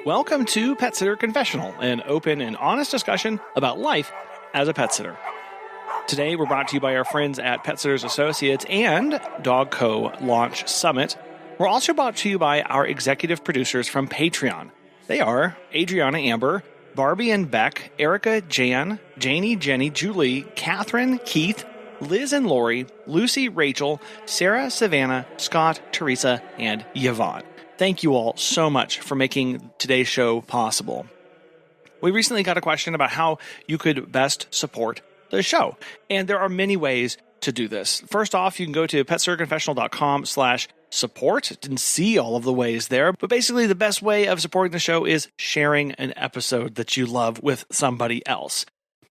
Welcome to Pet Sitter Confessional, an open and honest discussion about life as a pet sitter. Today, we're brought to you by our friends at Pet Sitters Associates and Dog Co. Launch Summit. We're also brought to you by our executive producers from Patreon. They are Adriana Amber, Barbie and Beck, Erica, Jan, Janie, Jenny, Julie, Catherine, Keith, Liz and Lori, Lucy, Rachel, Sarah, Savannah, Scott, Teresa, and Yvonne. Thank you all so much for making today's show possible. We recently got a question about how you could best support the show, and there are many ways to do this. First off, you can go to petsitterconfessional.com/support and see all of the ways there. But basically, the best way of supporting the show is sharing an episode that you love with somebody else.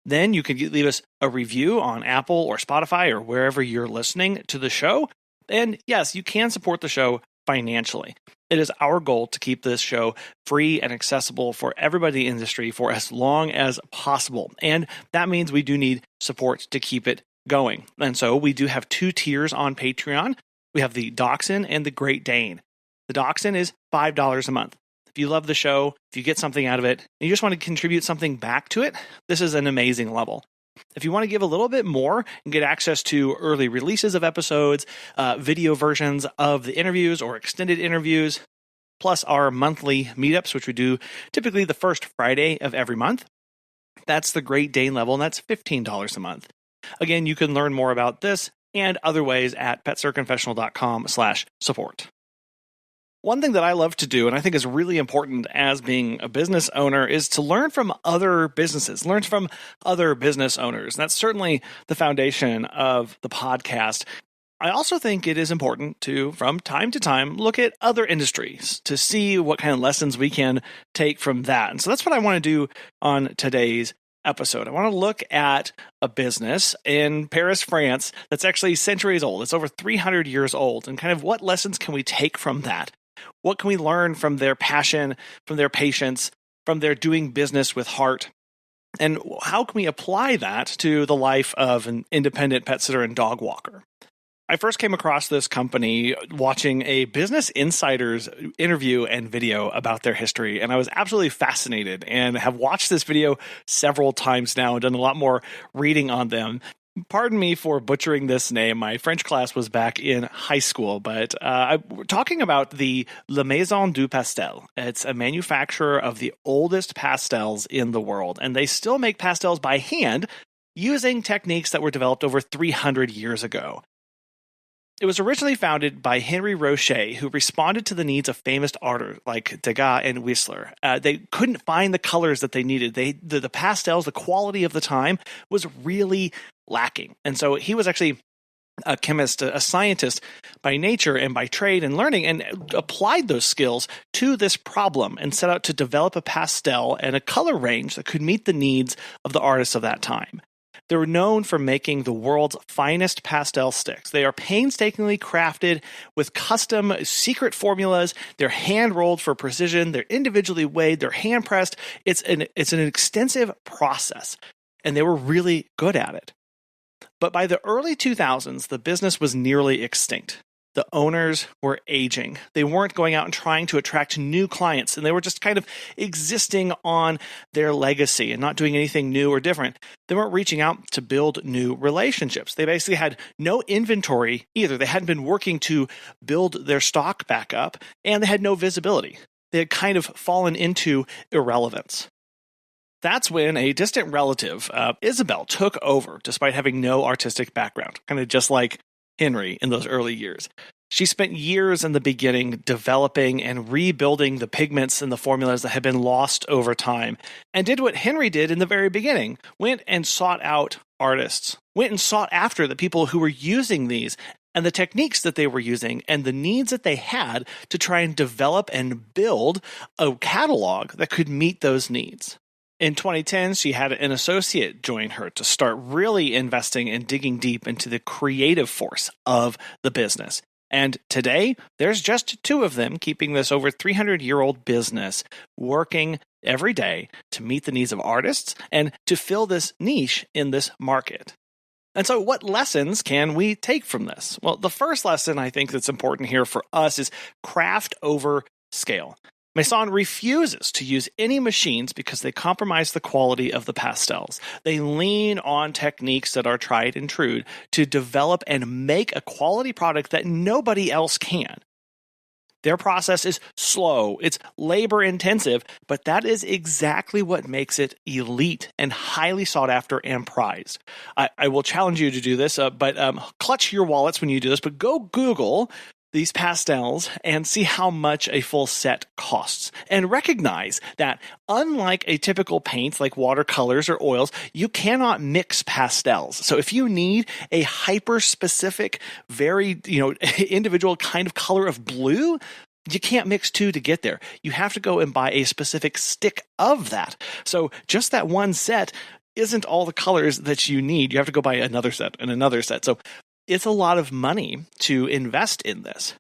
Then you can leave us a review on Apple or Spotify or wherever you're listening to the show. And yes, you can support the show financially. It is our goal to keep this show free and accessible for everybody in the industry for as long as possible. And that means we do need support to keep it going. And so we do have two tiers on Patreon. We have the Dachshund and the Great Dane. The Dachshund is $5 a month. If you love the show, if you get something out of it, and you just want to contribute something back to it, this is an amazing level. If you want to give a little bit more and get access to early releases of episodes, video versions of the interviews or extended interviews, plus our monthly meetups, which we do typically the first Friday of every month, that's the Great Dane level, and that's $15 a month. Again, you can learn more about this and other ways at petsitterconfessional.com/support. One thing that I love to do, and I think is really important as being a business owner, is to learn from other businesses, learn from other business owners. That's certainly the foundation of the podcast. I also think it is important to, from time to time, look at other industries to see what kind of lessons we can take from that. And so that's what I want to do on today's episode. I want to look at a business in Paris, France, that's actually centuries old. It's over 300 years old. And kind of what lessons can we take from that? What can we learn from their passion, from their patience, from their doing business with heart? And how can we apply that to the life of an independent pet sitter and dog walker? I first came across this company watching a Business Insider's interview and video about their history, and I was absolutely fascinated and have watched this video several times now and done a lot more reading on them. Pardon me for butchering this name. My French class was back in high school, but we're talking about the Maison du Pastel. It's a manufacturer of the oldest pastels in the world, and they still make pastels by hand using techniques that were developed over 300 years ago. It was originally founded by Henri Rocher, who responded to the needs of famous artists like Degas and Whistler. They couldn't find the colors that they needed. The pastels, the quality of the time, was really lacking. And so he was actually a chemist, a scientist by nature and by trade and learning, and applied those skills to this problem and set out to develop a pastel and a color range that could meet the needs of the artists of that time. They were known for making the world's finest pastel sticks. They are painstakingly crafted with custom secret formulas. They're hand-rolled for precision. They're individually weighed. They're hand-pressed. It's an extensive process, and they were really good at it. But by the early 2000s, the business was nearly extinct. The owners were aging. They weren't going out and trying to attract new clients, and they were just kind of existing on their legacy and not doing anything new or different. They weren't reaching out to build new relationships. They basically had no inventory either. They hadn't been working to build their stock back up, and they had no visibility. They had kind of fallen into irrelevance. That's when a distant relative, Isabel, took over despite having no artistic background, kind of just like Henry in those early years. She spent years in the beginning developing and rebuilding the pigments and the formulas that had been lost over time, and did what Henry did in the very beginning, went and sought out artists, went and sought after the people who were using these and the techniques that they were using and the needs that they had to try and develop and build a catalog that could meet those needs. In 2010, she had an associate join her to start really investing and digging deep into the creative force of the business. And today, there's just two of them keeping this over 300-year-old business working every day to meet the needs of artists and to fill this niche in this market. And so what lessons can we take from this? Well, the first lesson I think that's important here for us is craft over scale. Maison refuses to use any machines because they compromise the quality of the pastels. They lean on techniques that are tried and true to develop and make a quality product that nobody else can. Their process is slow, it's labor intensive, but that is exactly what makes it elite and highly sought after and prized. I will challenge you to do this, but clutch your wallets when you do this, but go Google these pastels and see how much a full set costs. And recognize that unlike a typical paint like watercolors or oils, you cannot mix pastels. So if you need a hyper-specific, very individual kind of color of blue, you can't mix two to get there. You have to go and buy a specific stick of that. So just that one set isn't all the colors that you need. You have to go buy another set and another set. So it's a lot of money to invest in this.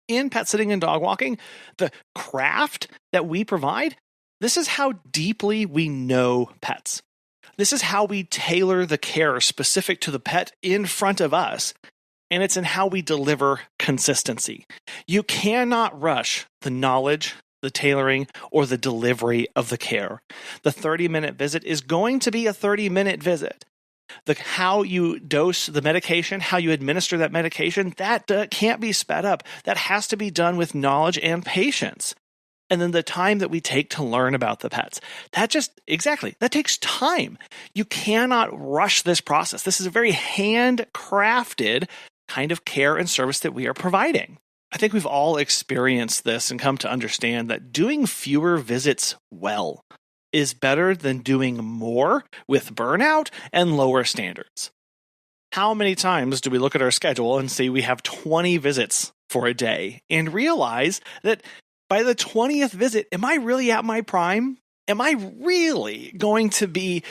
In pet sitting and dog walking, the craft that we provide, this is how deeply we know pets. This is how we tailor the care specific to the pet in front of us, and it's in how we deliver consistency. You cannot rush the knowledge, the tailoring, or the delivery of the care. The 30-minute visit is going to be a 30-minute visit. How you dose the medication, how you administer that medication, that can't be sped up. That has to be done with knowledge and patience. And then the time that we take to learn about the pets. That takes time. You cannot rush this process. This is a very handcrafted kind of care and service that we are providing. I think we've all experienced this and come to understand that doing fewer visits well is better than doing more with burnout and lower standards. How many times do we look at our schedule and see we have 20 visits for a day and realize that by the 20th visit, am I really at my prime? Am I really going to be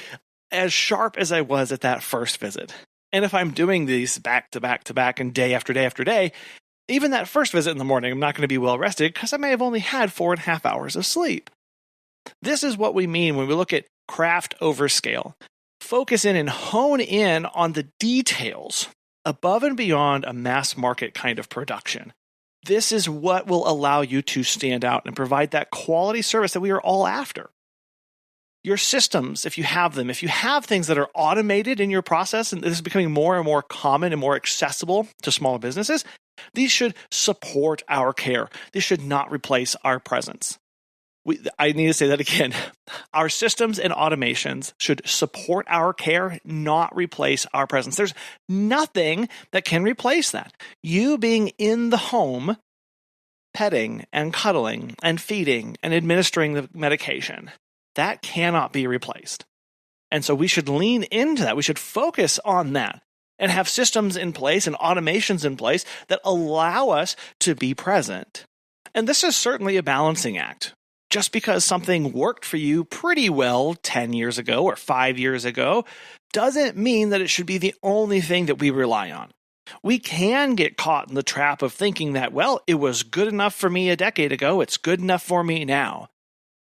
as sharp as I was at that first visit? And if I'm doing these back to back to back and day after day after day, even that first visit in the morning, I'm not going to be well rested because I may have only had 4.5 hours of sleep. This is what we mean when we look at craft over scale. Focus in and hone in on the details above and beyond a mass market kind of production. This is what will allow you to stand out and provide that quality service that we are all after. Your systems, if you have them, if you have things that are automated in your process, and this is becoming more and more common and more accessible to smaller businesses, these should support our care. These should not replace our presence. I need to say that again. Our systems and automations should support our care, not replace our presence. There's nothing that can replace that. You being in the home, petting and cuddling and feeding and administering the medication, that cannot be replaced. And so we should lean into that. We should focus on that and have systems in place and automations in place that allow us to be present. And this is certainly a balancing act. Just because something worked for you pretty well 10 years ago or 5 years ago doesn't mean that it should be the only thing that we rely on. We can get caught in the trap of thinking that, well, it was good enough for me a decade ago, it's good enough for me now.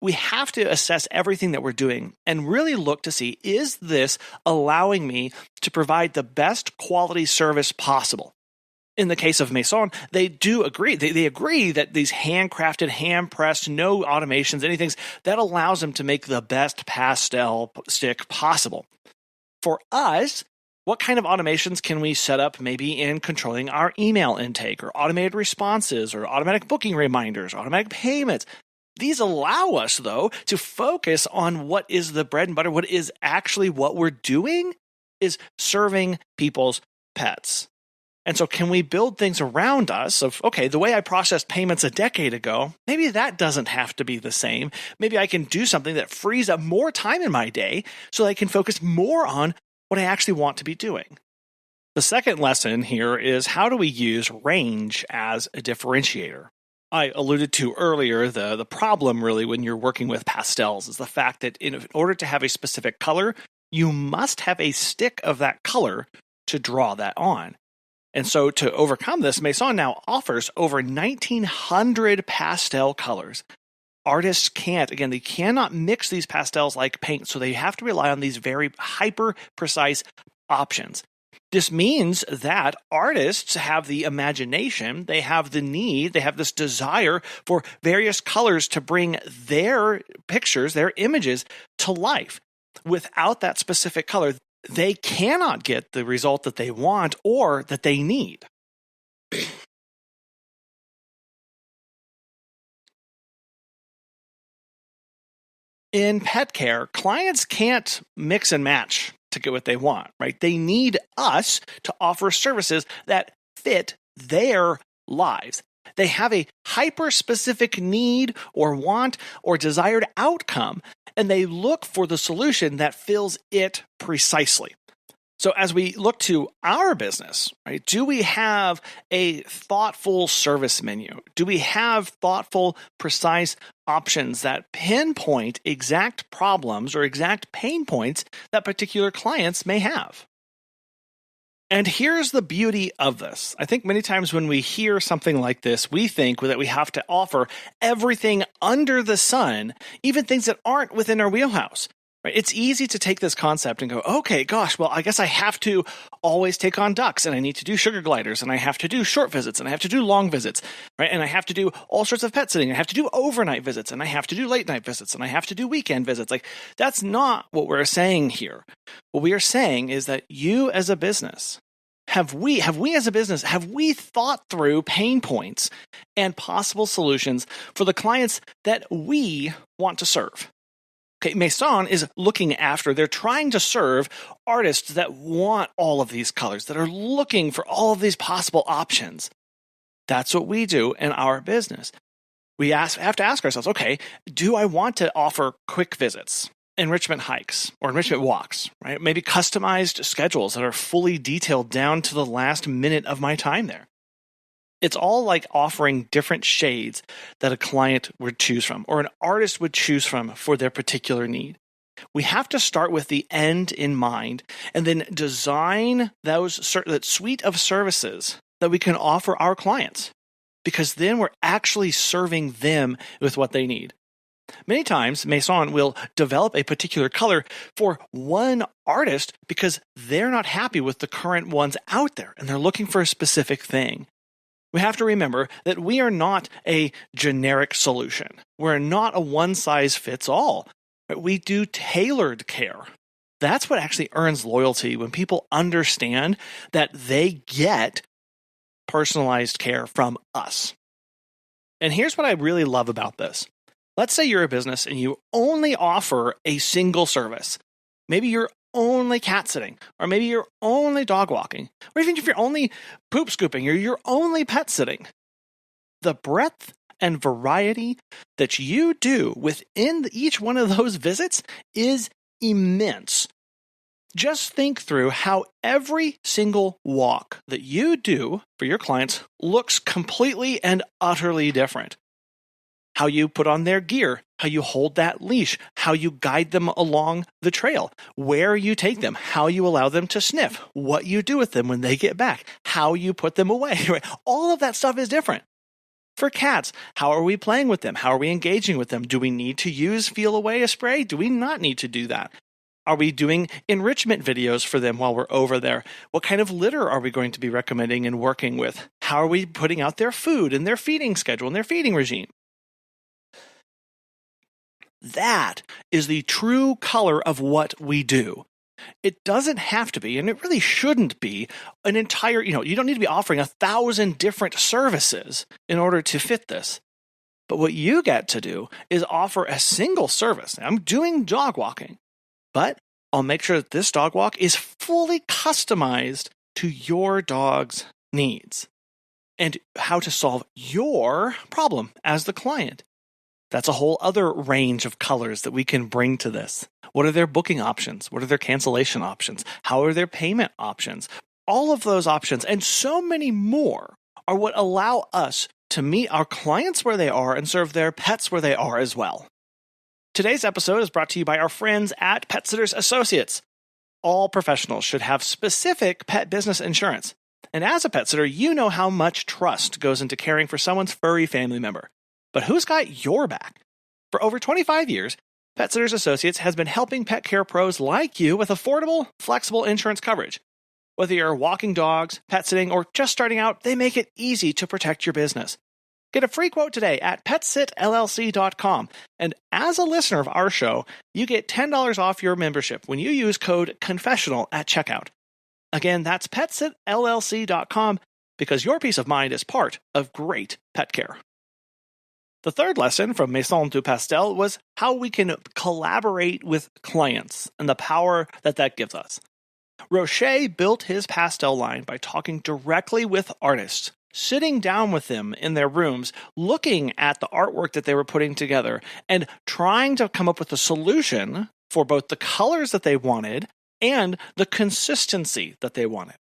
We have to assess everything that we're doing and really look to see, is this allowing me to provide the best quality service possible? In the case of Maison, they do agree. They agree that these handcrafted, hand-pressed, no automations, anything that allows them to make the best pastel stick possible. For us, what kind of automations can we set up maybe in controlling our email intake or automated responses or automatic booking reminders, automatic payments? These allow us, though, to focus on what is the bread and butter, what is actually what we're doing is serving people's pets. And so can we build things around us of, okay, the way I processed payments a decade ago, maybe that doesn't have to be the same. Maybe I can do something that frees up more time in my day so that I can focus more on what I actually want to be doing. The second lesson here is, how do we use range as a differentiator? I alluded to earlier, the problem really when you're working with pastels is the fact that in order to have a specific color, you must have a stick of that color to draw that on. And so to overcome this, Maison now offers over 1,900 pastel colors. Artists they cannot mix these pastels like paint, so they have to rely on these very hyper-precise options. This means that artists have the imagination, they have the need, they have this desire for various colors to bring their pictures, their images to life. Without that specific color, they cannot get the result that they want or that they need. In pet care, clients can't mix and match to get what they want, right? They need us to offer services that fit their lives. They have a hyper-specific need or want or desired outcome, and they look for the solution that fills it precisely. So as we look to our business, right, do we have a thoughtful service menu? Do we have thoughtful, precise options that pinpoint exact problems or exact pain points that particular clients may have? And here's the beauty of this. I think many times when we hear something like this, we think that we have to offer everything under the sun, even things that aren't within our wheelhouse. It's easy to take this concept and go, okay, gosh, well, I guess I have to always take on ducks, and I need to do sugar gliders, and I have to do short visits, and I have to do long visits, right? And I have to do all sorts of pet sitting. I have to do overnight visits, and I have to do late night visits, and I have to do weekend visits. Like, that's not what we're saying here. What we are saying is that you as a business, have we thought through pain points and possible solutions for the clients that we want to serve? Okay, Maison is looking after, they're trying to serve artists that want all of these colors, that are looking for all of these possible options. That's what we do in our business. We have to ask ourselves, okay, do I want to offer quick visits, enrichment hikes, or enrichment walks, right? Maybe customized schedules that are fully detailed down to the last minute of my time there. It's all like offering different shades that a client would choose from or an artist would choose from for their particular need. We have to start with the end in mind and then design that suite of services that we can offer our clients, because then we're actually serving them with what they need. Many times, Maison will develop a particular color for one artist because they're not happy with the current ones out there and they're looking for a specific thing. We have to remember that we are not a generic solution. We're not a one-size-fits-all. We do tailored care. That's what actually earns loyalty, when people understand that they get personalized care from us. And here's what I really love about this. Let's say you're a business and you only offer a single service. Maybe you're only cat sitting, or maybe you're only dog walking, or even if you're only poop scooping, or you're only pet sitting. The breadth and variety that you do within each one of those visits is immense. Just think through how every single walk that you do for your clients looks completely and utterly different. How you put on their gear, how you hold that leash, how you guide them along the trail, where you take them, how you allow them to sniff, what you do with them when they get back, how you put them away. All of that stuff is different. For cats, how are we playing with them? How are we engaging with them? Do we need to use Feel Away a spray? Do we not need to do that? Are we doing enrichment videos for them while we're over there? What kind of litter are we going to be recommending and working with? How are we putting out their food and their feeding schedule and their feeding regime? That is the true color of what we do. It doesn't have to be, and it really shouldn't be, an entire, you don't need to be offering 1,000 different services in order to fit this. But what you get to do is offer a single service. I'm doing dog walking, but I'll make sure that this dog walk is fully customized to your dog's needs and how to solve your problem as the client. That's a whole other range of colors that we can bring to this. What are their booking options? What are their cancellation options? How are their payment options? All of those options and so many more are what allow us to meet our clients where they are and serve their pets where they are as well. Today's episode is brought to you by our friends at Pet Sitters Associates. All professionals should have specific pet business insurance. And as a pet sitter, you know how much trust goes into caring for someone's furry family member. But who's got your back? For over 25 years, Pet Sitters Associates has been helping pet care pros like you with affordable, flexible insurance coverage. Whether you're walking dogs, pet sitting, or just starting out, they make it easy to protect your business. Get a free quote today at PetSitLLC.com. And as a listener of our show, you get $10 off your membership when you use code Confessional at checkout. Again, that's PetSitLLC.com, because your peace of mind is part of great pet care. The third lesson from Maison du Pastel was how we can collaborate with clients and the power that gives us. Rocher built his pastel line by talking directly with artists, sitting down with them in their rooms, looking at the artwork that they were putting together, and trying to come up with a solution for both the colors that they wanted and the consistency that they wanted.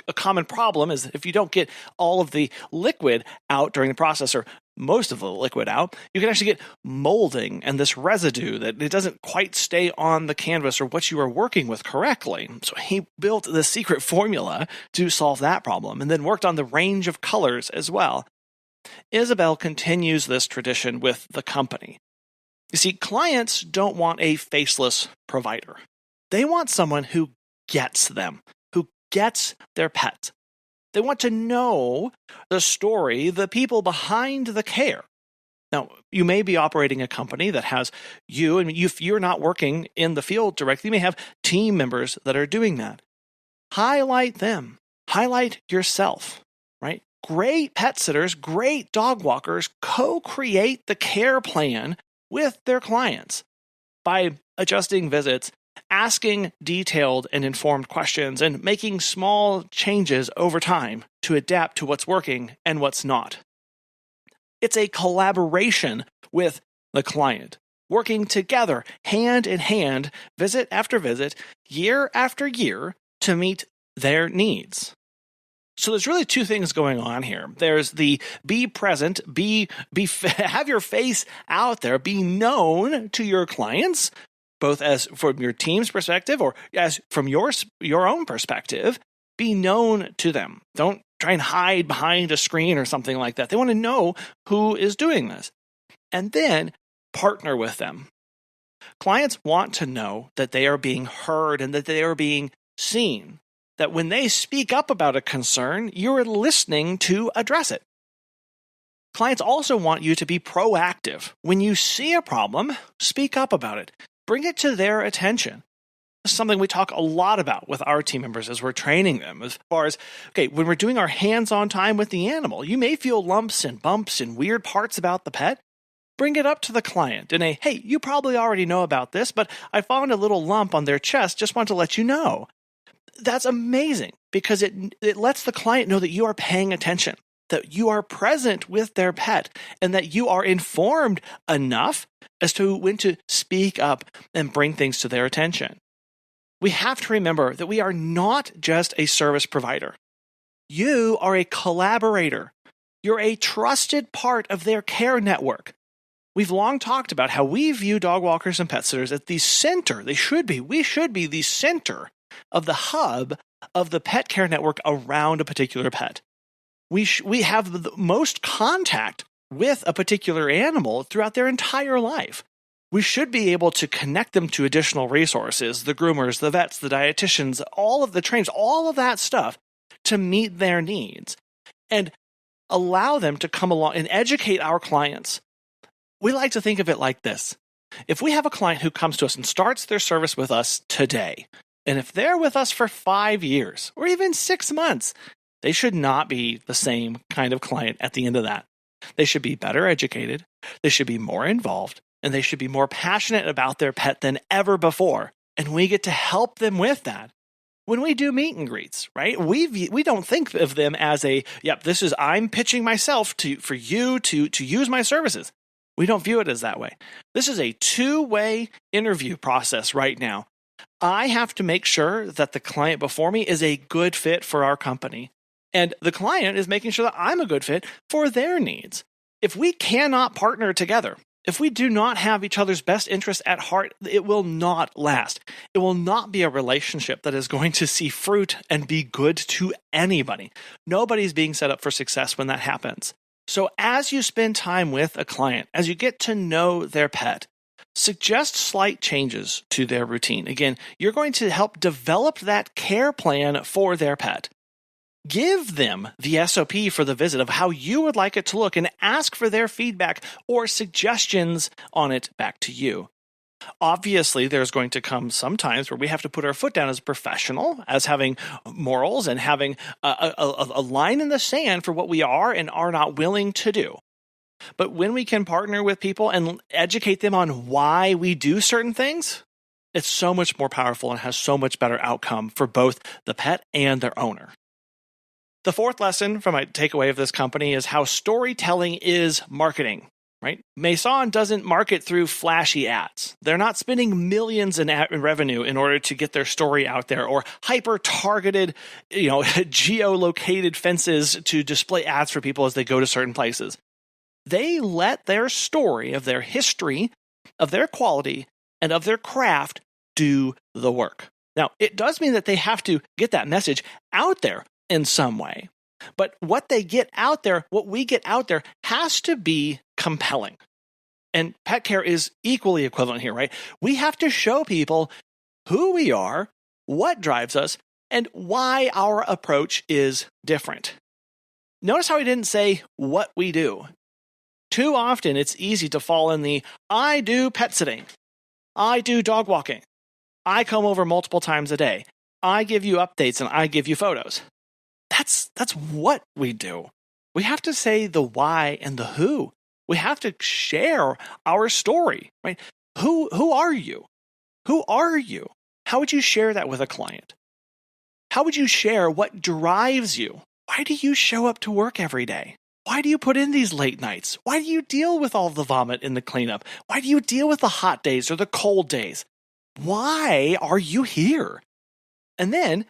A common problem is if you don't get all of the liquid out during the process, or most of the liquid out, you can actually get molding and this residue that it doesn't quite stay on the canvas or what you are working with correctly. So he built the secret formula to solve that problem, and then worked on the range of colors as well. Isabel continues this tradition with the company. You see, clients don't want a faceless provider. They want someone who gets them, who gets their pet. They want to know the story, the people behind the care. Now, you may be operating a company that has you, and if you're not working in the field directly, you may have team members that are doing that. Highlight them. Highlight yourself, right? Great pet sitters, great dog walkers co-create the care plan with their clients by adjusting visits, asking detailed and informed questions, and making small changes over time to adapt to what's working and what's not. It's a collaboration with the client, working together, hand in hand, visit after visit, year after year, to meet their needs. So there's really two things going on here. There's the be present, have your face out there, be known to your clients, both as from your team's perspective or as from your own perspective. Be known to them. Don't try and hide behind a screen or something like that. They want to know who is doing this. And then partner with them. Clients want to know that they are being heard and that they are being seen. That when they speak up about a concern, you're listening to address it. Clients also want you to be proactive. When you see a problem, speak up about it. Bring it to their attention. This is something we talk a lot about with our team members as we're training them. As far as, when we're doing our hands-on time with the animal, you may feel lumps and bumps and weird parts about the pet. Bring it up to the client in hey, you probably already know about this, but I found a little lump on their chest, just want to let you know. That's amazing, because it lets the client know that you are paying attention, that you are present with their pet, and that you are informed enough as to when to speak up and bring things to their attention. We have to remember that we are not just a service provider. You are a collaborator. You're a trusted part of their care network. We've long talked about how we view dog walkers and pet sitters at the center. We should be the center of the hub of the pet care network around a particular pet. We have the most contact with a particular animal throughout their entire life. We should be able to connect them to additional resources, the groomers, the vets, the dietitians, all of the trainers, all of that stuff to meet their needs and allow them to come along and educate our clients. We like to think of it like this. If we have a client who comes to us and starts their service with us today, and if they're with us for 5 years or even 6 months, they should not be the same kind of client at the end of that. They should be better educated, they should be more involved, and they should be more passionate about their pet than ever before. And we get to help them with that. When we do meet and greets, right? We don't think of them as I'm pitching myself for you to use my services. We don't view it as that way. This is a two-way interview process right now. I have to make sure that the client before me is a good fit for our company. And the client is making sure that I'm a good fit for their needs. If we cannot partner together, if we do not have each other's best interests at heart, it will not last. It will not be a relationship that is going to see fruit and be good to anybody. Nobody's being set up for success when that happens. So as you spend time with a client, as you get to know their pet, Suggest slight changes to their routine. Again, you're going to help develop that care plan for their pet. Give them the SOP for the visit of how you would like it to look and ask for their feedback or suggestions on it back to you. Obviously, there's going to come some times where we have to put our foot down as a professional, as having morals and having a line in the sand for what we are and are not willing to do. But when we can partner with people and educate them on why we do certain things, it's so much more powerful and has so much better outcome for both the pet and their owner. The fourth lesson from my takeaway of this company is how storytelling is marketing. Right? Maison doesn't market through flashy ads. They're not spending millions in revenue in order to get their story out there, or hyper-targeted, geolocated fences to display ads for people as they go to certain places. They let their story of their history, of their quality, and of their craft do the work. Now, it does mean that they have to get that message out there in some way. But what they get out there, what we get out there, has to be compelling. And pet care is equally equivalent here, right? We have to show people who we are, what drives us, and why our approach is different. Notice how he didn't say what we do. Too often, it's easy to fall in the, I do pet sitting, I do dog walking, I come over multiple times a day, I give you updates and I give you photos. That's what we do. We have to say the why and the who. We have to share our story, right? Who are you? Who are you? How would you share that with a client? How would you share what drives you? Why do you show up to work every day? Why do you put in these late nights? Why do you deal with all the vomit in the cleanup? Why do you deal with the hot days or the cold days? Why are you here? And then,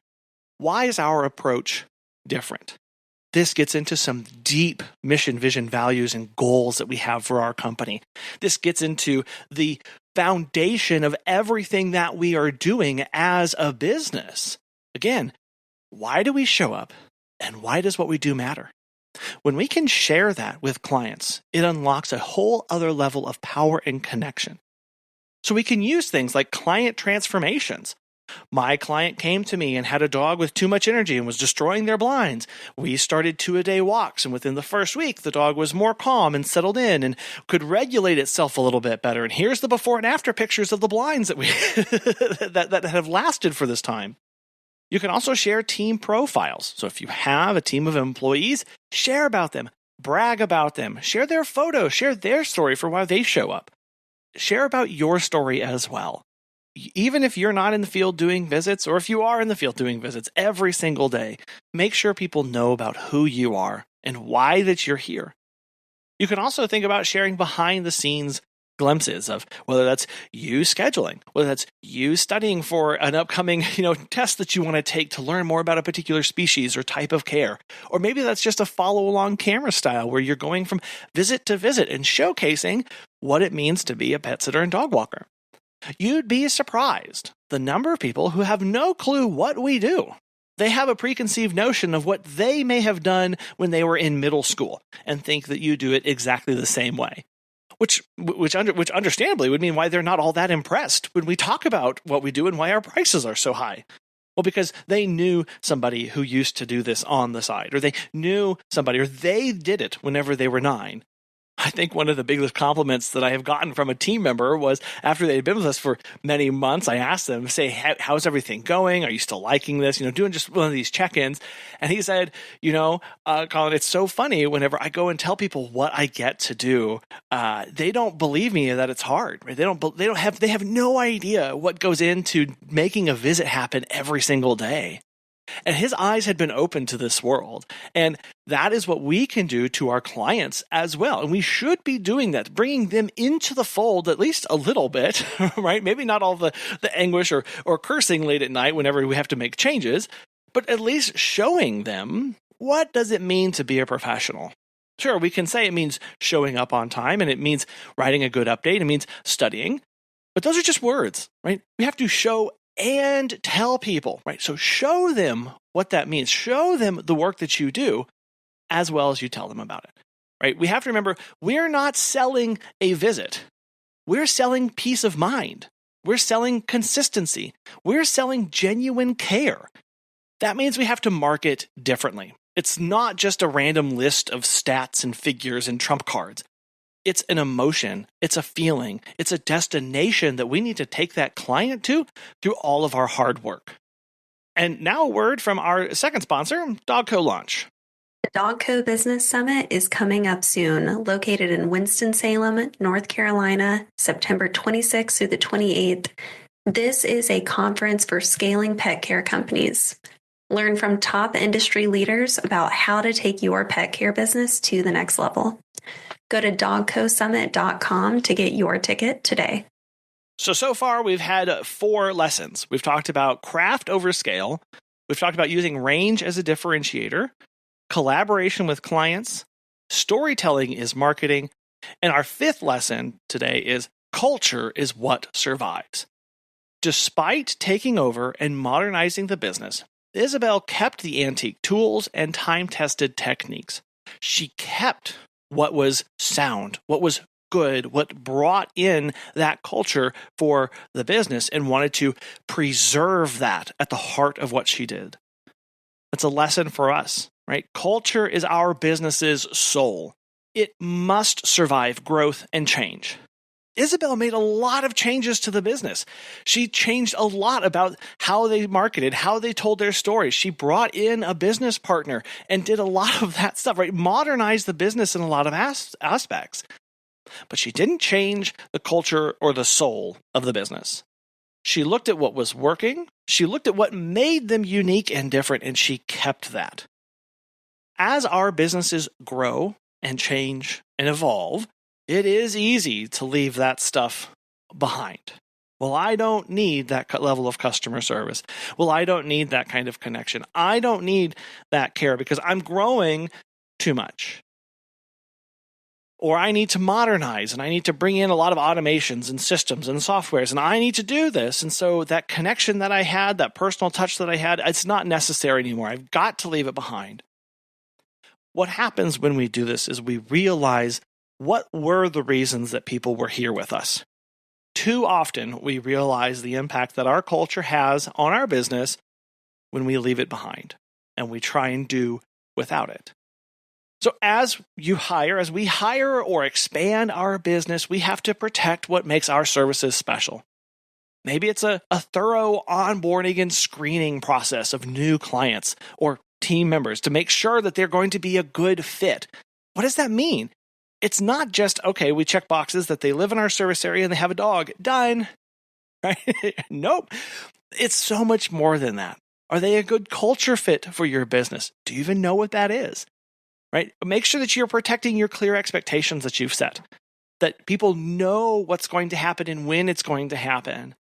why is our approach different? This gets into some deep mission, vision, values, and goals that we have for our company. This gets into the foundation of everything that we are doing as a business. Again, why do we show up, and why does what we do matter? When we can share that with clients, it unlocks a whole other level of power and connection. So we can use things like client transformations. My client came to me and had a dog with too much energy and was destroying their blinds. We started 2-a-day walks, and within the first week, the dog was more calm and settled in and could regulate itself a little bit better. And here's the before and after pictures of the blinds that we that have lasted for this time. You can also share team profiles. So if you have a team of employees, share about them, brag about them, share their photos, share their story for why they show up. Share about your story as well. Even if you're not in the field doing visits, or if you are in the field doing visits every single day, make sure people know about who you are and why that you're here. You can also think about sharing behind the scenes glimpses of whether that's you scheduling, whether that's you studying for an upcoming, test that you want to take to learn more about a particular species or type of care. Or maybe that's just a follow along camera style where you're going from visit to visit and showcasing what it means to be a pet sitter and dog walker. You'd be surprised the number of people who have no clue what we do. They have a preconceived notion of what they may have done when they were in middle school and think that you do it exactly the same way. Which understandably would mean why they're not all that impressed when we talk about what we do and why our prices are so high. Well, because they knew somebody who used to do this on the side, or they knew somebody, or they did it whenever they were 9. I think one of the biggest compliments that I have gotten from a team member was after they had been with us for many months, I asked them, say, how's everything going? Are you still liking this? Doing just one of these check-ins. And he said, Colin, it's so funny whenever I go and tell people what I get to do, they don't believe me that it's hard. Right? They have no idea what goes into making a visit happen every single day. And his eyes had been open to this world. And that is what we can do to our clients as well. And we should be doing that, bringing them into the fold at least a little bit, right? Maybe not all the anguish or cursing late at night whenever we have to make changes, but at least showing them what does it mean to be a professional. Sure, we can say it means showing up on time and it means writing a good update. It means studying. But those are just words, right? We have to show and tell people, right? So show them what that means. Show them the work that you do as well as you tell them about it, right? We have to remember we're not selling a visit. We're selling peace of mind. We're selling consistency. We're selling genuine care. That means we have to market differently. It's not just a random list of stats and figures and trump cards. It's an emotion. It's a feeling. It's a destination that we need to take that client to through all of our hard work. And now a word from our second sponsor, Dogco Launch. The Dogco Business Summit is coming up soon, located in Winston-Salem, North Carolina, September 26th through the 28th. This is a conference for scaling pet care companies. Learn from top industry leaders about how to take your pet care business to the next level. Go to dogcosummit.com to get your ticket today. So far we've had 4 lessons. We've talked about craft over scale. We've talked about using range as a differentiator, collaboration with clients, storytelling is marketing, and our 5th lesson today is culture is what survives. Despite taking over and modernizing the business, Isabel kept the antique tools and time-tested techniques. She kept what was sound, what was good, what brought in that culture for the business, and wanted to preserve that at the heart of what she did. That's a lesson for us, right? Culture is our business's soul. It must survive growth and change. Isabel made a lot of changes to the business. She changed a lot about how they marketed, how they told their stories. She brought in a business partner and did a lot of that stuff, right? Modernized the business in a lot of aspects. But she didn't change the culture or the soul of the business. She looked at what was working. She looked at what made them unique and different, and she kept that. As our businesses grow and change and evolve, it is easy to leave that stuff behind. Well, I don't need that level of customer service. Well, I don't need that kind of connection. I don't need that care because I'm growing too much. Or I need to modernize and I need to bring in a lot of automations and systems and softwares and I need to do this. And so that connection that I had, that personal touch that I had, it's not necessary anymore. I've got to leave it behind. What happens when we do this is we realize what were the reasons that people were here with us. Too often we realize the impact that our culture has on our business when we leave it behind and we try and do without it. So as we hire or expand our business, we have to protect what makes our services special. Maybe it's a thorough onboarding and screening process of new clients or team members to make sure that they're going to be a good fit. What does that mean? It's not just, okay, we check boxes that they live in our service area and they have a dog. Done. Right? Nope. It's so much more than that. Are they a good culture fit for your business? Do you even know what that is? Right? Make sure that you're protecting your clear expectations that you've set, that people know what's going to happen and when it's going to happen.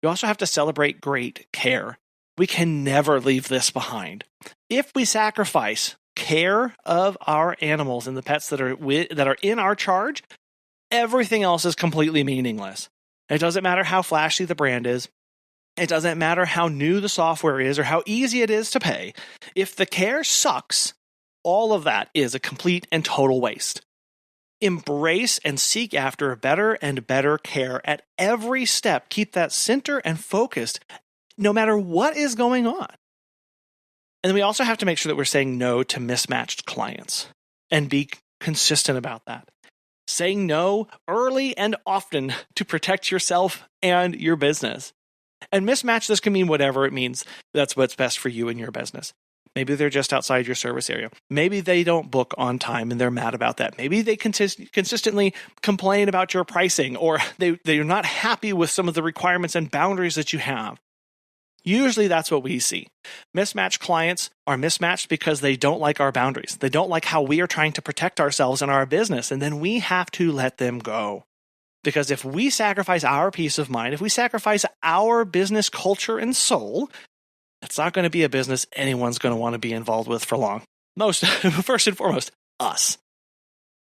You also have to celebrate great care. We can never leave this behind. If we sacrifice care of our animals and the pets that are in our charge, everything else is completely meaningless. It doesn't matter how flashy the brand is. It doesn't matter how new the software is or how easy it is to pay. If the care sucks, all of that is a complete and total waste. Embrace and seek after better and better care at every step. Keep that center and focused no matter what is going on. And then we also have to make sure that we're saying no to mismatched clients and be consistent about that. Saying no early and often to protect yourself and your business. And mismatch, this can mean whatever it means. That's what's best for you and your business. Maybe they're just outside your service area. Maybe they don't book on time and they're mad about that. Maybe they consistently complain about your pricing or they're not happy with some of the requirements and boundaries that you have. Usually that's what we see. Mismatched clients are mismatched because they don't like our boundaries. They don't like how we are trying to protect ourselves and our business, and then we have to let them go. Because if we sacrifice our peace of mind, if we sacrifice our business culture and soul, it's not going to be a business anyone's going to want to be involved with for long. First and foremost, us.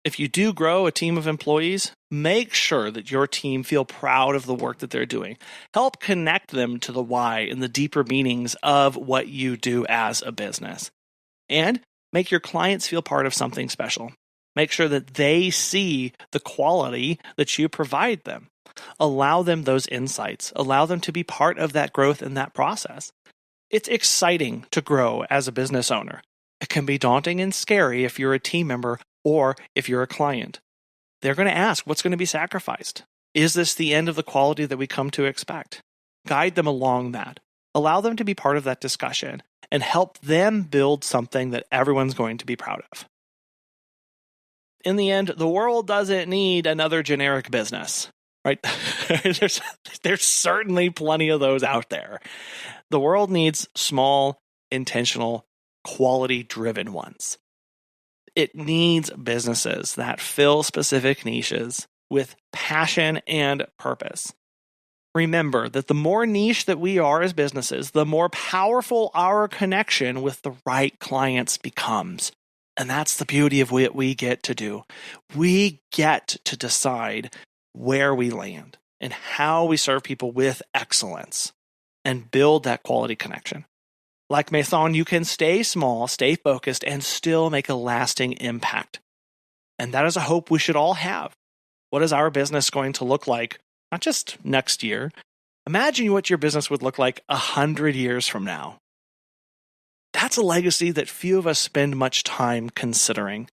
If you do grow a team of employees, make sure that your team feel proud of the work that they're doing. Help connect them to the why and the deeper meanings of what you do as a business. And make your clients feel part of something special. Make sure that they see the quality that you provide them. Allow them those insights. Allow them to be part of that growth in that process. It's exciting to grow as a business owner. It can be daunting and scary if you're a team member or if you're a client. They're going to ask, what's going to be sacrificed? Is this the end of the quality that we come to expect? Guide them along that. Allow them to be part of that discussion and help them build something that everyone's going to be proud of. In the end, the world doesn't need another generic business, right? There's certainly plenty of those out there. The world needs small, intentional, quality-driven ones. It needs businesses that fill specific niches with passion and purpose. Remember that the more niche that we are as businesses, the more powerful our connection with the right clients becomes. And that's the beauty of what we get to do. We get to decide where we land and how we serve people with excellence and build that quality connection. Like Maison, you can stay small, stay focused, and still make a lasting impact. And that is a hope we should all have. What is our business going to look like, not just next year? Imagine what your business would look like 100 years from now. That's a legacy that few of us spend much time considering.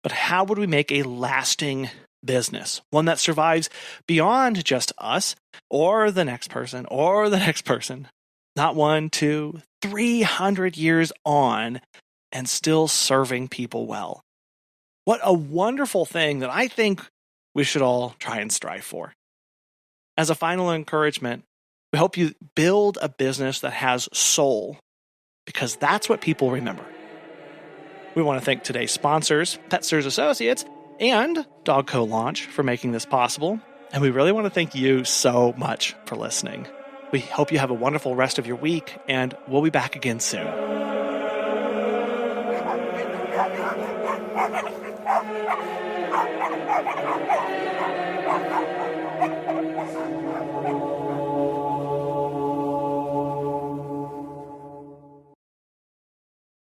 But how would we make a lasting business? One that survives beyond just us or the next person or the next person. Not 1, 2, 300 years on and still serving people well. What a wonderful thing that I think we should all try and strive for. As a final encouragement, we hope you build a business that has soul, because that's what people remember. We want to thank today's sponsors, Pastels Associates and Dogco Launch, for making this possible. And we really want to thank you so much for listening. We hope you have a wonderful rest of your week, and we'll be back again soon.